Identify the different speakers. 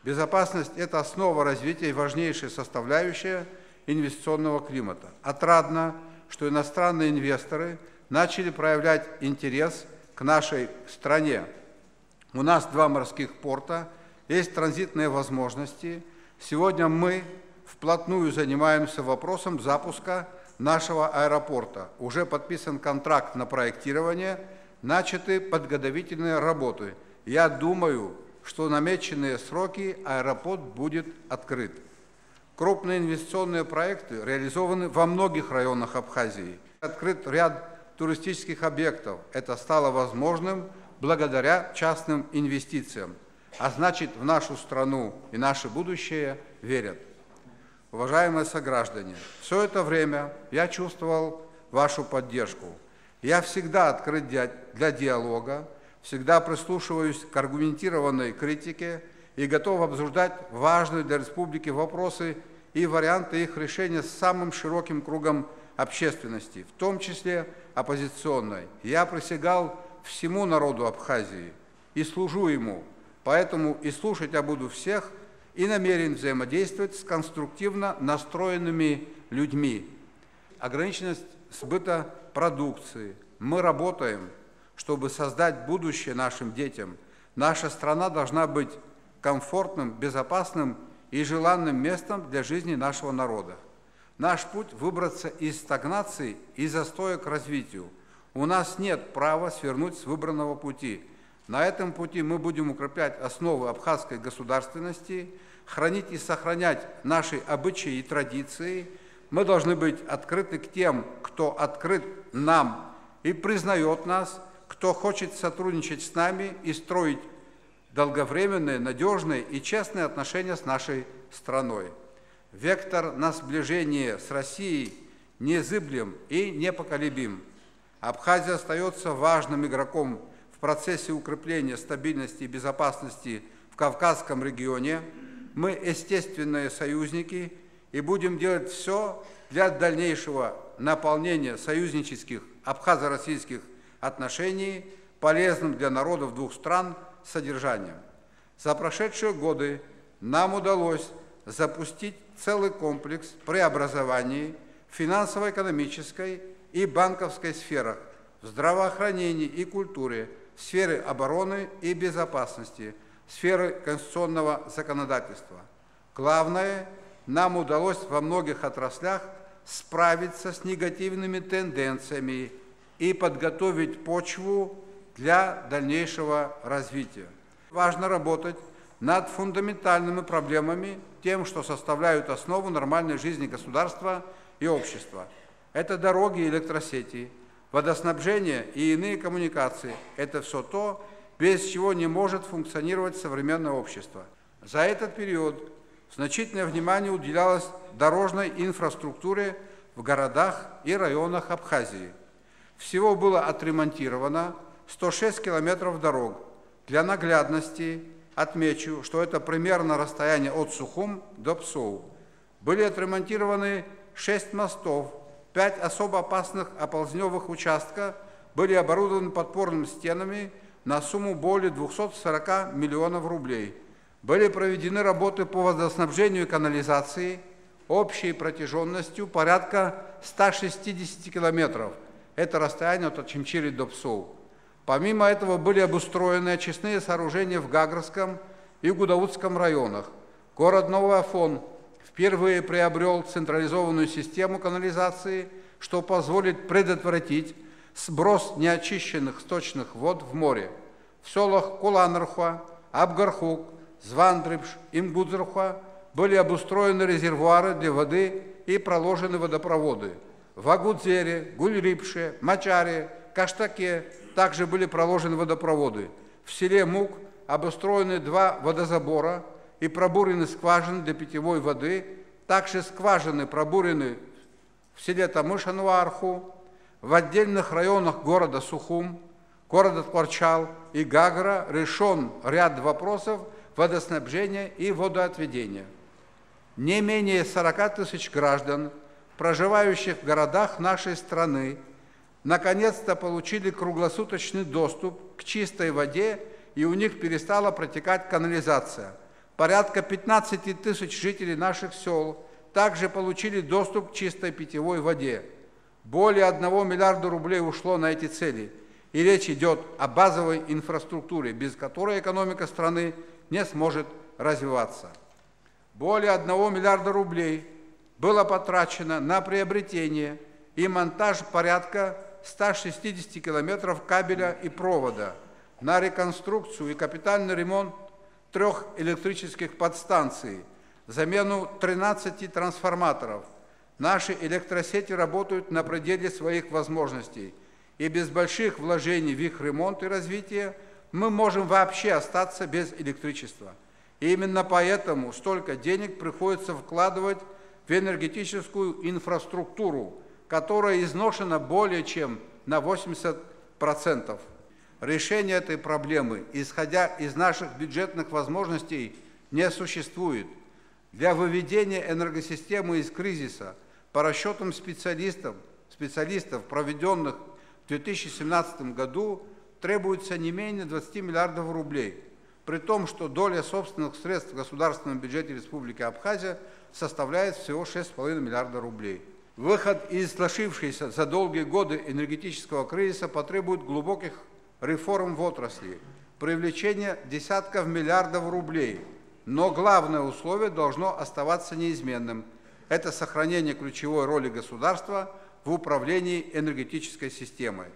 Speaker 1: Безопасность – это основа развития и важнейшая составляющая инвестиционного климата. Отрадно, что иностранные инвесторы начали проявлять интерес к нашей стране. У нас 2 морских порта, есть транзитные возможности. Сегодня мы вплотную занимаемся вопросом запуска нашего аэропорта. Уже подписан контракт на проектирование, начаты подготовительные работы. Я думаю, что в намеченные сроки аэропорт будет открыт. Крупные инвестиционные проекты реализованы во многих районах Абхазии. Открыт ряд туристических объектов. Это стало возможным благодаря частным инвестициям. А значит, в нашу страну и наше будущее верят. Уважаемые сограждане, все это время я чувствовал вашу поддержку. Я всегда открыт для диалога, всегда прислушиваюсь к аргументированной критике и готов обсуждать важные для республики вопросы и варианты их решения с самым широким кругом общественности, в том числе оппозиционной. Я присягал всему народу Абхазии и служу ему, поэтому и слушать я буду всех и намерен взаимодействовать с конструктивно настроенными людьми. Ограниченность сбыта продукции. Мы работаем, чтобы создать будущее нашим детям. Наша страна должна быть комфортным, безопасным и желанным местом для жизни нашего народа. Наш путь – выбраться из стагнации и застоя к развитию. У нас нет права свернуть с выбранного пути. На этом пути мы будем укреплять основы абхазской государственности, хранить и сохранять наши обычаи и традиции. Мы должны быть открыты к тем, кто открыт нам и признает нас, кто хочет сотрудничать с нами и строить долговременные, надежные и честные отношения с нашей страной. Вектор на сближение с Россией незыблем и непоколебим. Абхазия остается важным игроком в процессе укрепления стабильности и безопасности в Кавказском регионе. Мы естественные союзники и будем делать все для дальнейшего наполнения союзнических абхазо-российских отношений полезным для народов 2 стран содержанием. За прошедшие годы нам удалось запустить целый комплекс преобразований в финансово-экономической и банковской сферах, в здравоохранении и культуре, в сфере обороны и безопасности, в сфере конституционного законодательства. Главное, нам удалось во многих отраслях справиться с негативными тенденциями и подготовить почву для дальнейшего развития. Важно работать над фундаментальными проблемами, тем, что составляют основу нормальной жизни государства и общества. Это дороги и электросети, водоснабжение и иные коммуникации. Это все то, без чего не может функционировать современное общество. За этот период значительное внимание уделялось дорожной инфраструктуре в городах и районах Абхазии. Всего было отремонтировано 106 километров дорог. Для наглядности отмечу, что это примерно расстояние от Сухум до Псоу. Были отремонтированы 6 мостов, 5 особо опасных оползневых участков были оборудованы подпорными стенами на сумму более 240 миллионов рублей. Были проведены работы по водоснабжению и канализации общей протяженностью порядка 160 километров. Это расстояние от Очимчири до Псоу. Помимо этого были обустроены очистные сооружения в Гагрском и Гудаутском районах. Город Новый Афон впервые приобрел централизованную систему канализации, что позволит предотвратить сброс неочищенных сточных вод в море. В селах Куланрхуа, Абгархук, Звандрыбш и Мгудзрхуа были обустроены резервуары для воды и проложены водопроводы. В Агудзере, Гульрипше, Мачаре, Каштаке также были проложены водопроводы. В селе Мук обустроены 2 водозабора и пробурены скважины для питьевой воды. Также скважины пробурены в селе Тамышануарху, в отдельных районах города Сухум, города Ткварчал и Гагра решен ряд вопросов водоснабжения и водоотведения. Не менее 40 тысяч граждан, проживающих в городах нашей страны, наконец-то получили круглосуточный доступ к чистой воде, и у них перестала протекать канализация. Порядка 15 тысяч жителей наших сел также получили доступ к чистой питьевой воде. Более 1 миллиарда рублей ушло на эти цели. И речь идет о базовой инфраструктуре, без которой экономика страны не сможет развиваться. Более 1 миллиарда рублей было потрачено на приобретение и монтаж порядка 160 километров кабеля и провода, на реконструкцию и капитальный ремонт 3 электрических подстанций, замену 13 трансформаторов. Наши электросети работают на пределе своих возможностей, и без больших вложений в их ремонт и развитие мы можем вообще остаться без электричества. И именно поэтому столько денег приходится вкладывать в энергетическую инфраструктуру, которая изношена более чем на 80%. Решение этой проблемы, исходя из наших бюджетных возможностей, не существует. Для выведения энергосистемы из кризиса, по расчетам специалистов, проведенных в 2017 году, требуется не менее 20 миллиардов рублей, при том, что доля собственных средств в государственном бюджете Республики Абхазия составляет всего 6,5 миллиарда рублей. Выход из сложившейся за долгие годы энергетического кризиса потребует глубоких реформ в отрасли, привлечения десятков миллиардов рублей. Но главное условие должно оставаться неизменным – это сохранение ключевой роли государства в управлении энергетической системой.